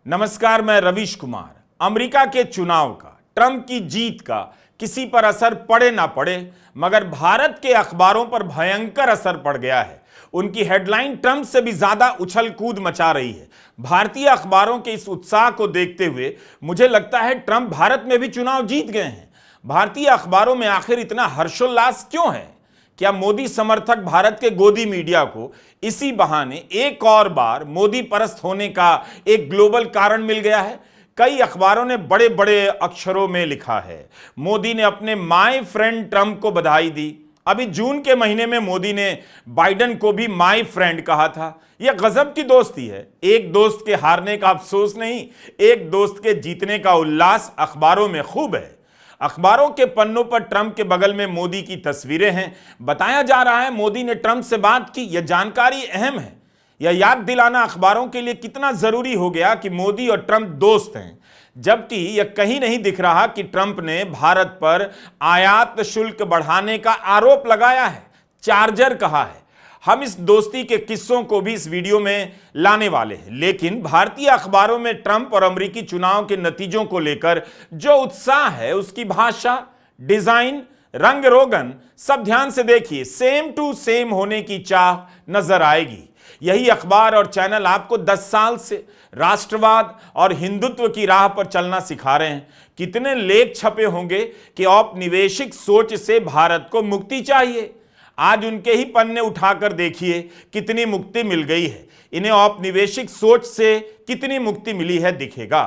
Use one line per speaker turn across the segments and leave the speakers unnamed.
नमस्कार, मैं रवीश कुमार। अमेरिका के चुनाव का, ट्रंप की जीत का किसी पर असर पड़े ना पड़े, मगर भारत के अखबारों पर भयंकर असर पड़ गया है। उनकी हेडलाइन ट्रंप से भी ज्यादा उछल कूद मचा रही है। भारतीय अखबारों के इस उत्साह को देखते हुए मुझे लगता है ट्रंप भारत में भी चुनाव जीत गए हैं। भारतीय अखबारों में आखिर इतना हर्षोल्लास क्यों है? क्या मोदी समर्थक भारत के गोदी मीडिया को इसी बहाने एक और बार मोदी परस्त होने का एक ग्लोबल कारण मिल गया है? कई अखबारों ने बड़े बड़े अक्षरों में लिखा है, मोदी ने अपने माय फ्रेंड ट्रंप को बधाई दी। अभी जून के महीने में मोदी ने बाइडेन को भी माय फ्रेंड कहा था। यह गजब की दोस्ती है। एक दोस्त के हारने का अफसोस नहीं, एक दोस्त के जीतने का उल्लास अखबारों में खूब है। अखबारों के पन्नों पर ट्रंप के बगल में मोदी की तस्वीरें हैं। बताया जा रहा है मोदी ने ट्रंप से बात की। यह जानकारी अहम है। यह याद दिलाना अखबारों के लिए कितना जरूरी हो गया कि मोदी और ट्रंप दोस्त हैं, जबकि यह कहीं नहीं दिख रहा कि ट्रंप ने भारत पर आयात शुल्क बढ़ाने का आरोप लगाया है, चार्जर कहा है। हम इस दोस्ती के किस्सों को भी इस वीडियो में लाने वाले हैं, लेकिन भारतीय अखबारों में ट्रंप और अमेरिकी चुनाव के नतीजों को लेकर जो उत्साह है, उसकी भाषा, डिजाइन, रंग रोगन सब ध्यान से देखिए। सेम टू सेम होने की चाह नजर आएगी। यही अखबार और चैनल आपको 10 साल से राष्ट्रवाद और हिंदुत्व की राह पर चलना सिखा रहे हैं। कितने लेख छपे होंगे कि औपनिवेशिक सोच से भारत को मुक्ति चाहिए। आज उनके ही पन्ने उठाकर देखिए कितनी मुक्ति मिल गई है। इन्हें औपनिवेशिक सोच से कितनी मुक्ति मिली है दिखेगा।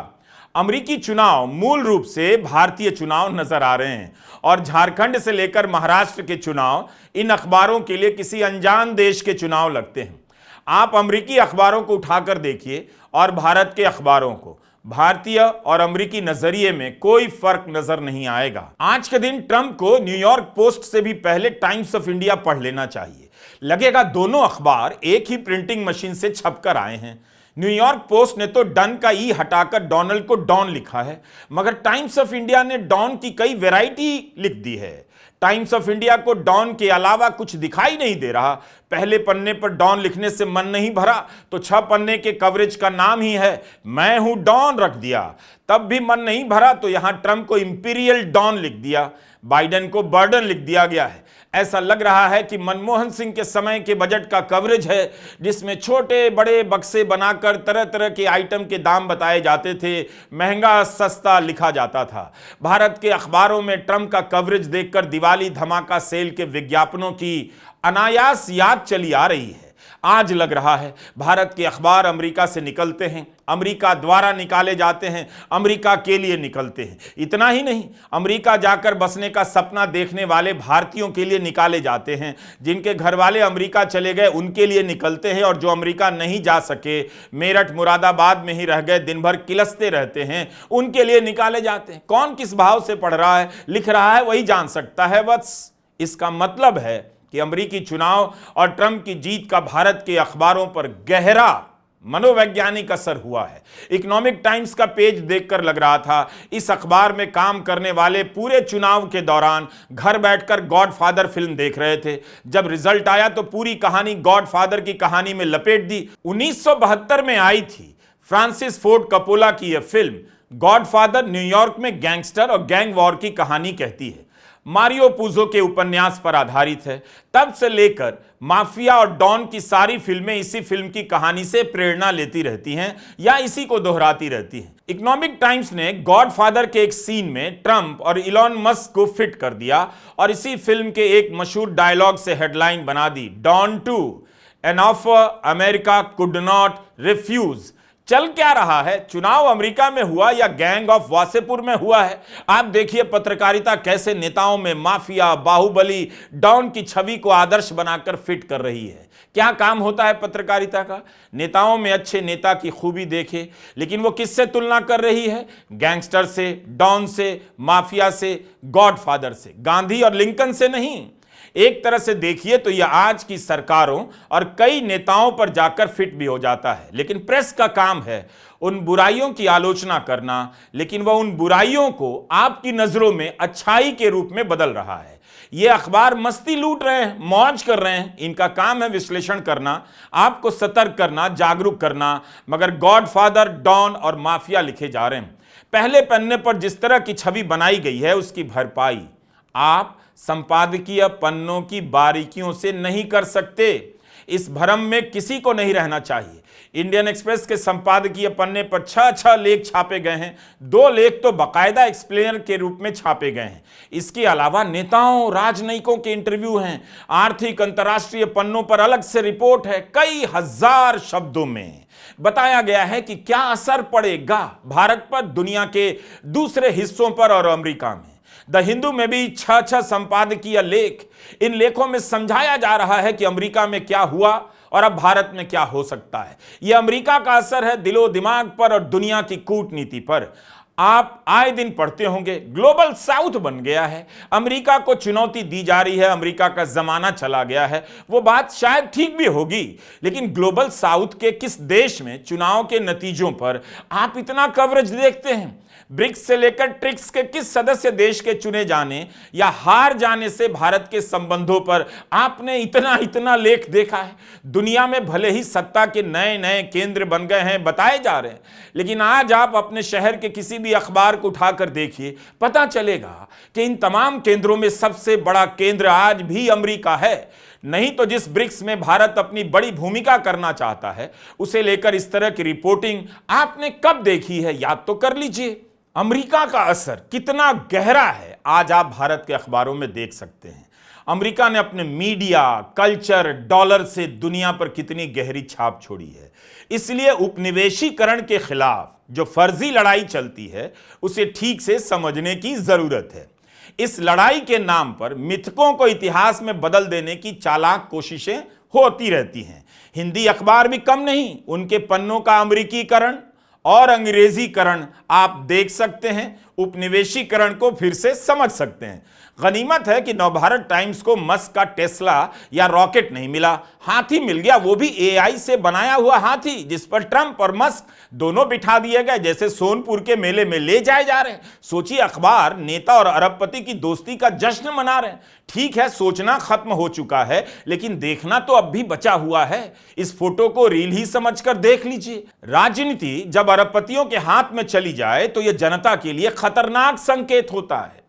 अमेरिकी चुनाव मूल रूप से भारतीय चुनाव नजर आ रहे हैं, और झारखंड से लेकर महाराष्ट्र के चुनाव इन अखबारों के लिए किसी अनजान देश के चुनाव लगते हैं। आप अमेरिकी अखबारों को उठाकर देखिए और भारत के अखबारों को, भारतीय और अमेरिकी नजरिए में कोई फर्क नजर नहीं आएगा। आज के दिन ट्रंप को न्यूयॉर्क पोस्ट से भी पहले टाइम्स ऑफ इंडिया पढ़ लेना चाहिए। लगेगा दोनों अखबार एक ही प्रिंटिंग मशीन से छपकर आए हैं। न्यूयॉर्क पोस्ट ने तो डन का ई हटाकर डोनाल्ड को डॉन लिखा है, मगर टाइम्स ऑफ इंडिया ने डॉन की कई वैरायटी लिख दी है। टाइम्स ऑफ इंडिया को डॉन के अलावा कुछ दिखाई नहीं दे रहा। पहले पन्ने पर डॉन लिखने से मन नहीं भरा तो 6 पन्ने के कवरेज का नाम ही है मैं हूं डॉन रख दिया, तब भी मन नहीं भरा तो यहां ट्रंप को इंपीरियल डॉन लिख दिया, बाइडेन को बर्डन लिख दिया गया है। ऐसा लग रहा है कि मनमोहन सिंह के समय के बजट का कवरेज है, जिसमें छोटे बड़े बक्से बनाकर तरह तरह के आइटम के दाम बताए जाते थे, महंगा सस्ता लिखा जाता था। भारत के अखबारों में ट्रंप का कवरेज देखकर दिवाली धमाका सेल के विज्ञापनों की अनायास याद चली आ रही है। आज लग रहा है भारत के अखबार अमेरिका से निकलते हैं, अमेरिका द्वारा निकाले जाते हैं, अमेरिका के लिए निकलते हैं। इतना ही नहीं, अमेरिका जाकर बसने का सपना देखने वाले भारतीयों के लिए निकाले जाते हैं। जिनके घर वाले अमेरिका चले गए उनके लिए निकलते हैं, और जो अमेरिका नहीं जा सके, मेरठ मुरादाबाद में ही रह गए, दिन भर किलसते रहते हैं, उनके लिए निकाले जाते हैं। कौन किस भाव से पढ़ रहा है, लिख रहा है, वही जान सकता है। बस इसका मतलब है कि अमेरिकी चुनाव और ट्रंप की जीत का भारत के अखबारों पर गहरा मनोवैज्ञानिक असर हुआ है। इकोनॉमिक टाइम्स का पेज देखकर लग रहा था इस अखबार में काम करने वाले पूरे चुनाव के दौरान घर बैठकर गॉडफादर फिल्म देख रहे थे। जब रिजल्ट आया तो पूरी कहानी गॉडफादर की कहानी में लपेट दी। 1972 में आई थी फ्रांसिस फोर्ड कपोला की यह फिल्म गॉडफादर न्यूयॉर्क में गैंगस्टर और गैंग वॉर की कहानी कहती है। मारियो पुजो के उपन्यास पर आधारित है। तब से लेकर माफिया और डॉन की सारी फिल्में इसी फिल्म की कहानी से प्रेरणा लेती रहती हैं या इसी को दोहराती रहती हैं। इकोनॉमिक टाइम्स ने गॉडफादर के एक सीन में ट्रंप और इलॉन मस्क को फिट कर दिया और इसी फिल्म के एक मशहूर डायलॉग से हेडलाइन बना दी, Don 2 an offer America could not refuse. चल क्या रहा है? चुनाव अमेरिका में हुआ या गैंग ऑफ वासेपुर में हुआ है? आप देखिए पत्रकारिता कैसे नेताओं में माफिया, बाहुबली, डॉन की छवि को आदर्श बनाकर फिट कर रही है। क्या काम होता है पत्रकारिता का? नेताओं में अच्छे नेता की खूबी देखे, लेकिन वो किससे तुलना कर रही है? गैंगस्टर से, डॉन से, माफिया से, गॉडफादर से, गांधी और लिंकन से नहीं। एक तरह से देखिए तो यह आज की सरकारों और कई नेताओं पर जाकर फिट भी हो जाता है। लेकिन प्रेस का काम है उन बुराइयों की आलोचना करना, लेकिन वह उन बुराइयों को आपकी नजरों में अच्छाई के रूप में बदल रहा है। ये अखबार मस्ती लूट रहे हैं, मौज कर रहे हैं। इनका काम है विश्लेषण करना, आपको सतर्क करना, जागरूक करना, मगर गॉडफादर, डॉन और माफिया लिखे जा रहे हैं। पहले पन्ने पर जिस तरह की छवि बनाई गई है उसकी भरपाई आप संपादकीय पन्नों की बारीकियों से नहीं कर सकते। इस भ्रम में किसी को नहीं रहना चाहिए। इंडियन एक्सप्रेस के संपादकीय पन्ने पर 6 लेख छापे गए हैं। 2 लेख तो बाकायदा एक्सप्लेनर के रूप में छापे गए हैं। इसके अलावा नेताओं, राजनयिकों के इंटरव्यू हैं। आर्थिक अंतर्राष्ट्रीय पन्नों पर अलग से रिपोर्ट है। कई हजार शब्दों में बताया गया है कि क्या असर पड़ेगा भारत पर, दुनिया के दूसरे हिस्सों पर और अमेरिका में। द हिंदू में भी 6 संपादकीय लेख। इन लेखों में समझाया जा रहा है कि अमेरिका में क्या हुआ और अब भारत में क्या हो सकता है। यह अमेरिका का असर है दिलो दिमाग पर और दुनिया की कूटनीति पर। आप आए दिन पढ़ते होंगे ग्लोबल साउथ बन गया है, अमेरिका को चुनौती दी जा रही है, अमेरिका का जमाना चला गया है। वो बात शायद ठीक भी होगी, लेकिन ग्लोबल साउथ के किस देश में चुनाव के नतीजों पर आप इतना कवरेज देखते हैं? ब्रिक्स से लेकर ट्रिक्स के किस सदस्य देश के चुने जाने या हार जाने से भारत के संबंधों पर आपने इतना लेख देखा है? दुनिया में भले ही सत्ता के नए नए केंद्र बन गए हैं, बताए जा रहे हैं, लेकिन आज आप अपने शहर के किसी भी अखबार को उठाकर देखिए, पता चलेगा कि इन तमाम केंद्रों में सबसे बड़ा केंद्र आज भी अमेरिका है। नहीं तो जिस ब्रिक्स में भारत अपनी बड़ी भूमिका करना चाहता है, उसे लेकर इस तरह की रिपोर्टिंग आपने कब देखी है? याद तो कर लीजिए। अमेरिका का असर कितना गहरा है आज आप भारत के अखबारों में देख सकते हैं। अमेरिका ने अपने मीडिया, कल्चर, डॉलर से दुनिया पर कितनी गहरी छाप छोड़ी है। इसलिए उपनिवेशीकरण के खिलाफ जो फर्जी लड़ाई चलती है उसे ठीक से समझने की जरूरत है। इस लड़ाई के नाम पर मिथकों को इतिहास में बदल देने की चालाक कोशिशें होती रहती हैं। हिंदी अखबार भी कम नहीं, उनके पन्नों का अमेरिकीकरण और अंग्रेजीकरण आप देख सकते हैं, उपनिवेशीकरण को फिर से समझ सकते हैं। गनीमत है कि नवभारत टाइम्स को मस्क का टेस्ला या रॉकेट नहीं मिला, हाथी मिल गया, वो भी एआई से बनाया हुआ हाथी, जिस पर ट्रंप और मस्क दोनों बिठा दिए गए, जैसे सोनपुर के मेले में ले जाए जा रहे हैं। सोचिए, अखबार नेता और अरबपति की दोस्ती का जश्न मना रहे हैं। ठीक है, सोचना खत्म हो चुका है, लेकिन देखना तो अब भी बचा हुआ है। इस फोटो को रील ही समझकर देख लीजिए। राजनीति जब अरबपतियों के हाथ में चली जाए तो यह जनता के लिए खतरनाक संकेत होता है।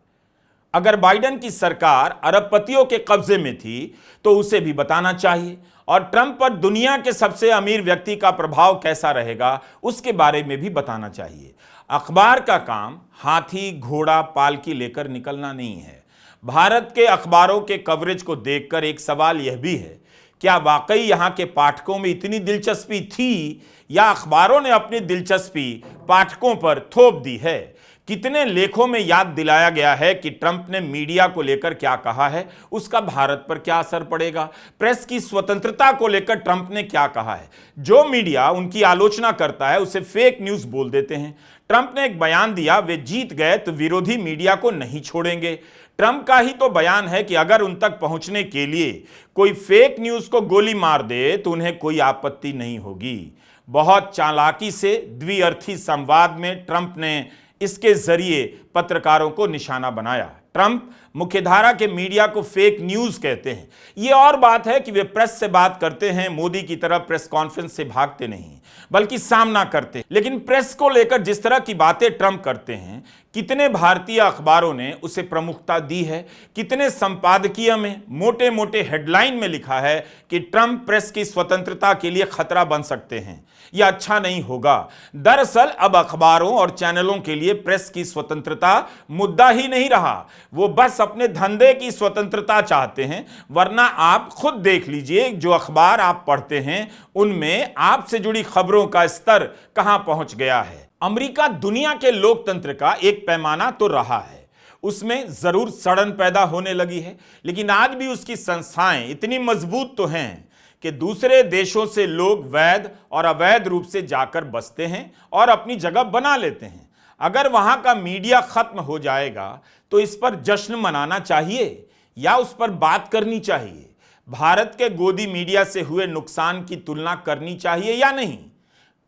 अगर बाइडेन की सरकार अरबपतियों के कब्जे में थी तो उसे भी बताना चाहिए, और ट्रंप पर दुनिया के सबसे अमीर व्यक्ति का प्रभाव कैसा रहेगा उसके बारे में भी बताना चाहिए। अखबार का काम हाथी, घोड़ा, पालकी लेकर निकलना नहीं है। भारत के अखबारों के कवरेज को देखकर एक सवाल यह भी है, क्या वाकई यहां के पाठकों में इतनी दिलचस्पी थी या अखबारों ने अपनी दिलचस्पी पाठकों पर थोप दी है? कितने लेखों में याद दिलाया गया है कि ट्रंप ने मीडिया को लेकर क्या कहा है, उसका भारत पर क्या असर पड़ेगा। प्रेस की स्वतंत्रता को लेकर ट्रंप ने क्या कहा है। जो मीडिया उनकी आलोचना करता है उसे फेक न्यूज बोल देते हैं। ट्रंप ने एक बयान दिया, वे जीत गए तो विरोधी मीडिया को नहीं छोड़ेंगे। ट्रंप का ही तो बयान है कि अगर उन तक पहुंचने के लिए कोई फेक न्यूज को गोली मार दे तो उन्हें कोई आपत्ति नहीं होगी। बहुत चालाकी से द्विअर्थी संवाद में ट्रंप ने इसके जरिए पत्रकारों को निशाना बनाया। ट्रंप मुख्यधारा के मीडिया को फेक न्यूज कहते हैं। यह और बात है कि वे प्रेस से बात करते हैं, मोदी की तरह प्रेस कॉन्फ्रेंस से भागते नहीं बल्कि सामना करते। लेकिन प्रेस को लेकर जिस तरह की बातें ट्रंप करते हैं, कितने भारतीय अखबारों ने उसे प्रमुखता दी है, कितने संपादकीय में मोटे मोटे हेडलाइन में लिखा है कि ट्रंप प्रेस की स्वतंत्रता के लिए खतरा बन सकते हैं। यह अच्छा नहीं होगा। दरअसल अब अखबारों और चैनलों के लिए प्रेस की स्वतंत्रता मुद्दा ही नहीं रहा, वो बस अपने धंधे की स्वतंत्रता चाहते हैं। वरना आप खुद देख लीजिए, जो अखबार आप पढ़ते हैं उनमें आपसे जुड़ी खबरों का स्तर कहां पहुंच गया है। अमेरिका दुनिया के लोकतंत्र का एक पैमाना तो रहा है, उसमें जरूर सड़न पैदा होने लगी है, लेकिन आज भी उसकी संस्थाएं इतनी मजबूत तो हैं कि दूसरे देशों से लोग वैध और अवैध रूप से जाकर बसते हैं और अपनी जगह बना लेते हैं। अगर वहां का मीडिया खत्म हो जाएगा तो इस पर जश्न मनाना चाहिए या उस पर बात करनी चाहिए? भारत के गोदी मीडिया से हुए नुकसान की तुलना करनी चाहिए या नहीं?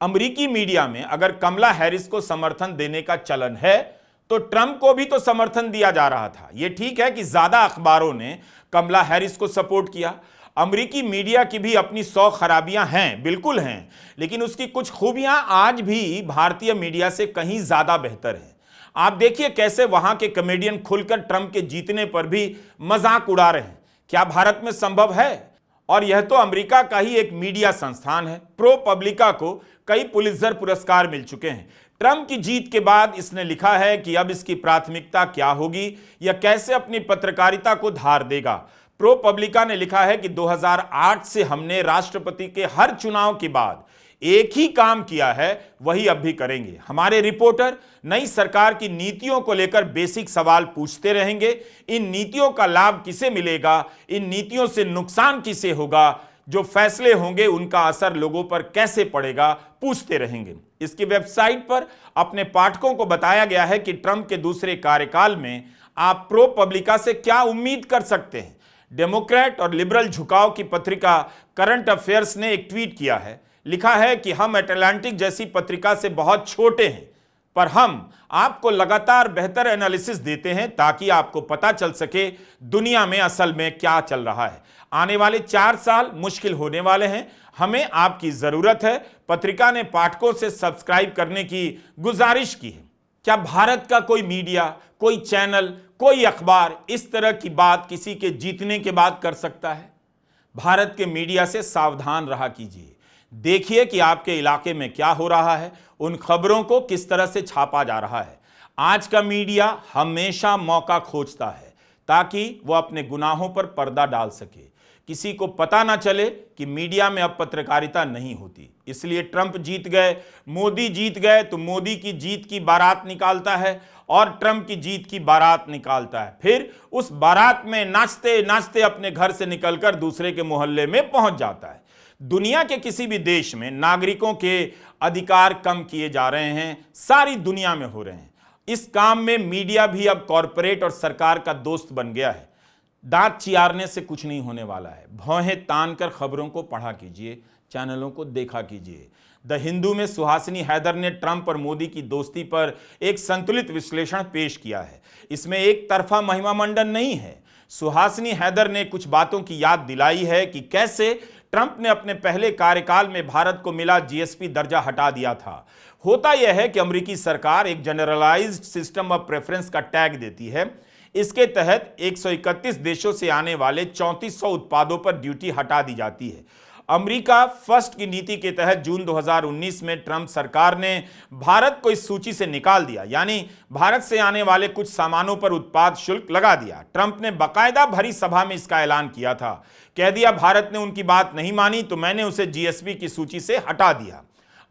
अमेरिकी मीडिया में अगर कमला हैरिस को समर्थन देने का चलन है तो ट्रंप को भी तो समर्थन दिया जा रहा था। यह ठीक है कि ज्यादा अखबारों ने कमला हैरिस को सपोर्ट किया। अमेरिकी मीडिया की भी अपनी 100 खराबियां हैं, बिल्कुल हैं, लेकिन उसकी कुछ खूबियां आज भी भारतीय मीडिया से कहीं ज्यादा बेहतर हैं। आप देखिए कैसे वहां के कॉमेडियन खुलकर ट्रंप के जीतने पर भी मजाक उड़ा रहे हैं। क्या भारत में संभव है? और यह तो अमेरिका का ही एक मीडिया संस्थान है। प्रो पब्लिका को कई पुलित्जर पुरस्कार मिल चुके हैं। ट्रंप की जीत के बाद इसने लिखा है कि अब इसकी प्राथमिकता क्या होगी या कैसे अपनी पत्रकारिता को धार देगा। प्रो पब्लिका ने लिखा है कि 2008 से हमने राष्ट्रपति के हर चुनाव के बाद एक ही काम किया है, वही अब भी करेंगे। हमारे रिपोर्टर नई सरकार की नीतियों को लेकर बेसिक सवाल पूछते रहेंगे। इन नीतियों का लाभ किसे मिलेगा, इन नीतियों से नुकसान किसे होगा, जो फैसले होंगे उनका असर लोगों पर कैसे पड़ेगा, पूछते रहेंगे। इसकी वेबसाइट पर अपने पाठकों को बताया गया है कि ट्रंप के दूसरे कार्यकाल में आप प्रो पब्लिका से क्या उम्मीद कर सकते हैं। डेमोक्रेट और लिबरल झुकाव की पत्रिका करंट अफेयर्स ने एक ट्वीट किया है। लिखा है कि हम अटलांटिक जैसी पत्रिका से बहुत छोटे हैं, पर हम आपको लगातार बेहतर एनालिसिस देते हैं ताकि आपको पता चल सके दुनिया में असल में क्या चल रहा है। आने वाले 4 साल मुश्किल होने वाले हैं, हमें आपकी जरूरत है। पत्रिका ने पाठकों से सब्सक्राइब करने की गुजारिश की है। क्या भारत का कोई मीडिया, कोई चैनल, कोई अखबार इस तरह की बात किसी के जीतने के बाद कर सकता है? भारत के मीडिया से सावधान रहा कीजिए। देखिए कि आपके इलाके में क्या हो रहा है, उन खबरों को किस तरह से छापा जा रहा है। आज का मीडिया हमेशा मौका खोजता है ताकि वह अपने गुनाहों पर पर्दा डाल सके, किसी को पता ना चले कि मीडिया में अब पत्रकारिता नहीं होती। इसलिए ट्रंप जीत गए, मोदी जीत गए तो मोदी की जीत की बारात निकालता है और ट्रंप की जीत की बारात निकालता है। फिर उस बारात में नाचते नाचते अपने घर से निकलकर दूसरे के मोहल्ले में पहुंच जाता है। दुनिया के किसी भी देश में नागरिकों के अधिकार कम किए जा रहे हैं, सारी दुनिया में हो रहे हैं। इस काम में मीडिया भी अब कॉरपोरेट और सरकार का दोस्त बन गया है। दांत चियारने से कुछ नहीं होने वाला है। भौहें तान कर खबरों को पढ़ा कीजिए, चैनलों को देखा कीजिए। द हिंदू में सुहासिनी हैदर ने ट्रंप और मोदी की दोस्ती पर एक संतुलित विश्लेषण पेश किया है। इसमें एक तरफा महिमा मंडन नहीं है। सुहासिनी हैदर ने कुछ बातों की याद दिलाई है कि कैसे ट्रंप ने अपने पहले कार्यकाल में भारत को मिला जीएसपी दर्जा हटा दिया था। होता यह है कि अमेरिकी सरकार एक जनरलाइज्ड सिस्टम ऑफ प्रेफरेंस का टैग देती है। इसके तहत 131 देशों से आने वाले 3400 उत्पादों पर ड्यूटी हटा दी जाती है। अमेरिका फर्स्ट की नीति के तहत जून 2019 में ट्रंप सरकार ने भारत को इस सूची से निकाल दिया, यानी भारत से आने वाले कुछ सामानों पर उत्पाद शुल्क लगा दिया। ट्रंप ने बाकायदा भरी सभा में इसका ऐलान किया था। कह दिया भारत ने उनकी बात नहीं मानी तो मैंने उसे जीएसपी की सूची से हटा दिया।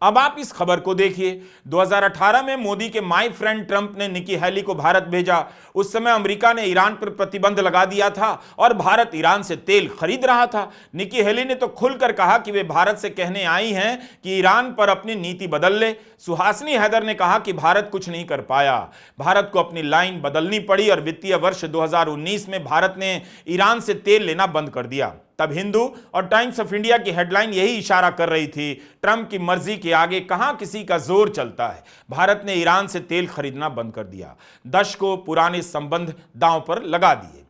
अब आप इस खबर को देखिए। 2018 में मोदी के माय फ्रेंड ट्रंप ने निकी हेली को भारत भेजा। उस समय अमेरिका ने ईरान पर प्रतिबंध लगा दिया था और भारत ईरान से तेल खरीद रहा था। निकी हेली ने तो खुलकर कहा कि वे भारत से कहने आई हैं कि ईरान पर अपनी नीति बदल ले। सुहासिनी हैदर ने कहा कि भारत कुछ नहीं कर पाया, भारत को अपनी लाइन बदलनी पड़ी और वित्तीय वर्ष 2019 में भारत ने ईरान से तेल लेना बंद कर दिया। तब हिंदू और टाइम्स ऑफ इंडिया की हेडलाइन यही इशारा कर रही थी, ट्रंप की मर्जी के आगे कहां किसी का जोर चलता है। भारत ने ईरान से तेल खरीदना बंद कर दिया, दशकों पुराने संबंध दांव पर लगा दिए।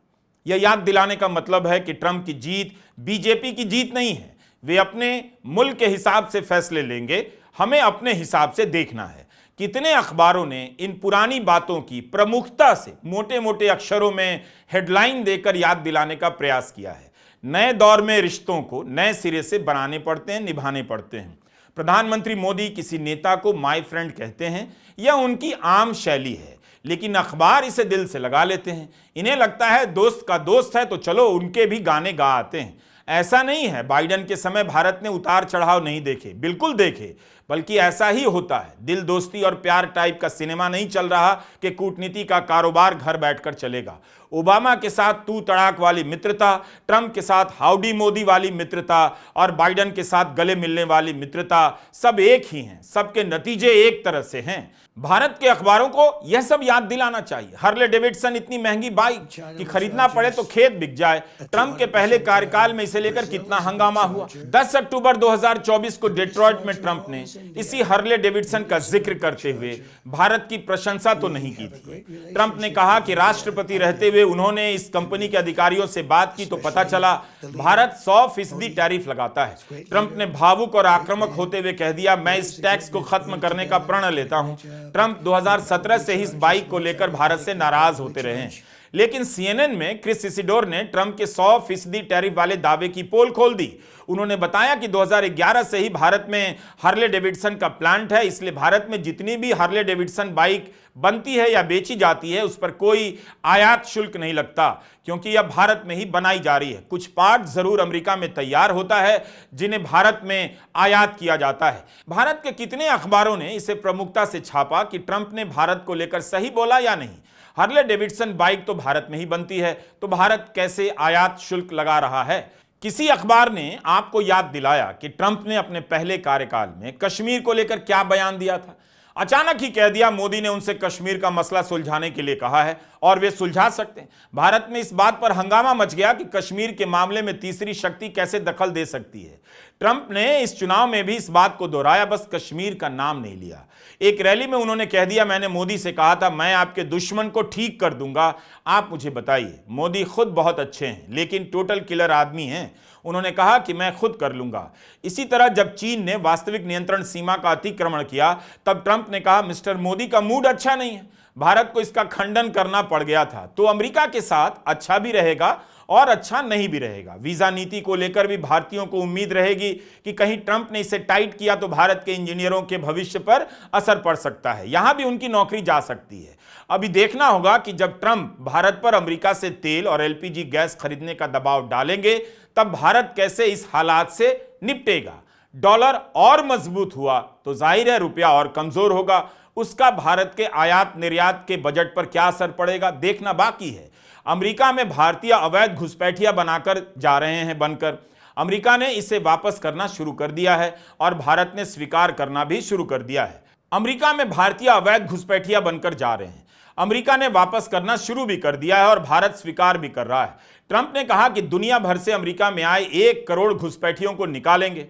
यह याद दिलाने का मतलब है कि ट्रंप की जीत बीजेपी की जीत नहीं है। वे अपने मुल्क के हिसाब से फैसले लेंगे, हमें अपने हिसाब से देखना है। कितने अखबारों ने इन पुरानी बातों की प्रमुखता से मोटे मोटे अक्षरों में हेडलाइन देकर याद दिलाने का प्रयास किया है। नए दौर में रिश्तों को नए सिरे से बनाने पड़ते हैं, निभाने पड़ते हैं। प्रधानमंत्री मोदी किसी नेता को माय फ्रेंड कहते हैं, यह उनकी आम शैली है, लेकिन अखबार इसे दिल से लगा लेते हैं। इन्हें लगता है दोस्त का दोस्त है तो चलो उनके भी गाने गा आते हैं। ऐसा नहीं है। बाइडेन के समय भारत ने उतार चढ़ाव नहीं देखे, बिल्कुल देखे, बल्कि ऐसा ही होता है। दिल दोस्ती और प्यार टाइप का सिनेमा नहीं चल रहा कि कूटनीति का कारोबार घर बैठकर चलेगा। ओबामा के साथ तू तड़ाक वाली मित्रता, ट्रंप के साथ हाउडी मोदी वाली मित्रता और बाइडेन के साथ गले मिलने वाली मित्रता सब एक ही हैं, सबके नतीजे एक तरह से हैं। भारत के अखबारों को यह सब याद दिलाना चाहिए। हार्ले डेविडसन इतनी महंगी बाइक कि खरीदना पड़े तो खेत बिक जाए। ट्रंप के पहले कार्यकाल में इसे लेकर कितना हंगामा हुआ। 10 अक्टूबर 2024 को डेट्रॉइट में ट्रंप ने इसी हार्ले डेविडसन का जिक्र करते हुए भारत की प्रशंसा तो नहीं की थी। ट्रंप ने कहा कि राष्ट्रपति रहते हुए उन्होंने इस कंपनी के अधिकारियों से बात की तो पता चला भारत 100% टैरिफ लगाता है। ट्रंप ने भावुक और आक्रामक होते हुए कह दिया, मैं इस टैक्स को खत्म करने का प्रण लेता हूं। ट्रंप 2017 से ही इस बाइक को लेकर भारत से नाराज होते रहे हैं, लेकिन CNN में क्रिस इसिडोर ने ट्रंप के 100% टैरिफ वाले दावे की पोल खोल दी। उन्होंने बताया कि 2011 से ही भारत में हार्ले डेविडसन का प्लांट है, इसलिए भारत में जितनी भी हार्ले डेविडसन बाइक बनती है या बेची जाती है उस पर कोई आयात शुल्क नहीं लगता, क्योंकि यह भारत में ही बनाई जा रही है। कुछ पार्ट जरूर अमेरिका में तैयार होता है जिन्हें भारत में आयात किया जाता है। भारत के कितने अखबारों ने इसे प्रमुखता से छापा कि ट्रंप ने भारत को लेकर सही बोला या नहीं। हार्ले डेविडसन बाइक तो भारत में ही बनती है, तो भारत कैसे आयात शुल्क लगा रहा है। किसी अखबार ने आपको याद दिलाया कि ट्रंप ने अपने पहले कार्यकाल में कश्मीर को लेकर क्या बयान दिया था। अचानक ही कह दिया मोदी ने उनसे कश्मीर का मसला सुलझाने के लिए कहा है और वे सुलझा सकते हैं। भारत में इस बात पर हंगामा मच गया कि कश्मीर के मामले में तीसरी शक्ति कैसे दखल दे सकती है। ट्रंप ने इस चुनाव में भी इस बात को दोहराया, बस कश्मीर का नाम नहीं लिया। एक रैली में उन्होंने कह दिया, मैंने मोदी से कहा था मैं आपके दुश्मन को ठीक कर दूंगा, आप मुझे बताइए। मोदी खुद बहुत अच्छे हैं लेकिन टोटल किलर आदमी हैं। उन्होंने कहा कि मैं खुद कर लूंगा। इसी तरह जब चीन ने वास्तविक नियंत्रण सीमा का अतिक्रमण किया तब ट्रंप ने कहा मिस्टर मोदी का मूड अच्छा नहीं है। भारत को इसका खंडन करना पड़ गया था। तो अमेरिका के साथ अच्छा भी रहेगा और अच्छा नहीं भी रहेगा। वीजा नीति को लेकर भी भारतीयों को उम्मीद रहेगी कि कहीं ट्रंप ने इसे टाइट किया तो भारत के इंजीनियरों के भविष्य पर असर पड़ सकता है, यहां भी उनकी नौकरी जा सकती है। अभी देखना होगा कि जब ट्रंप भारत पर अमेरिका से तेल और LPG गैस खरीदने का दबाव डालेंगे तब भारत कैसे इस हालात से निपटेगा। डॉलर और मजबूत हुआ तो जाहिर है रुपया और कमजोर होगा, उसका भारत के आयात निर्यात के बजट पर क्या असर पड़ेगा देखना बाकी है। अमेरिका में भारतीय अवैध घुसपैठिया बनाकर जा रहे हैं बनकर। अमेरिका ने इसे वापस करना शुरू कर दिया है और भारत ने स्वीकार करना भी शुरू कर दिया है। अमेरिका में भारतीय अवैध घुसपैठिया बनकर जा रहे हैं, अमेरिका ने वापस करना शुरू भी कर दिया है और भारत स्वीकार भी कर रहा है। ट्रंप ने कहा कि दुनिया भर से अमेरिका में आए 1 करोड़ घुसपैठियों को निकालेंगे।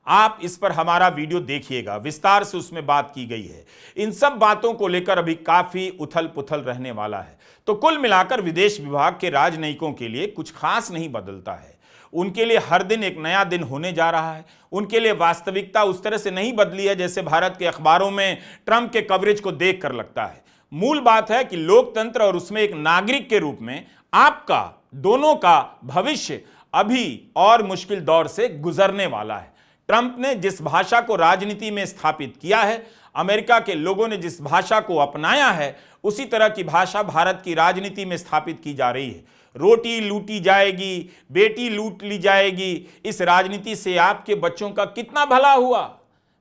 आप इस पर हमारा वीडियो देखिएगा, विस्तार से उसमें बात की गई है। इन सब बातों को लेकर अभी काफी उथल पुथल रहने वाला है। तो कुल मिलाकर विदेश विभाग के राजनयिकों के लिए कुछ खास नहीं बदलता है। उनके लिए हर दिन एक नया दिन होने जा रहा है। उनके लिए वास्तविकता उस तरह से नहीं बदली है जैसे भारत के अखबारों में ट्रंप के कवरेज को देखकर लगता है। मूल बात है कि लोकतंत्र और उसमें एक नागरिक के रूप में आपका दोनों का भविष्य अभी और मुश्किल दौर से गुजरने वाला है। ट्रंप ने जिस भाषा को राजनीति में स्थापित किया है, अमेरिका के लोगों ने जिस भाषा को अपनाया है, उसी तरह की भाषा भारत की राजनीति में स्थापित की जा रही है। रोटी लूटी जाएगी, बेटी लूट ली जाएगी, इस राजनीति से आपके बच्चों का कितना भला हुआ?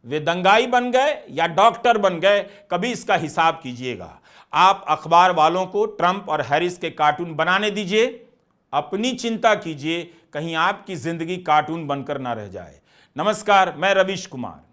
वे दंगाई बन गए या डॉक्टर बन गए, कभी इसका हिसाब कीजिएगा। आप अखबार वालों को ट्रंप और हैरिस के कार्टून बनाने दीजिए, अपनी चिंता कीजिए कहीं आपकी जिंदगी कार्टून बनकर ना रह जाए। नमस्कार, मैं रवीश कुमार।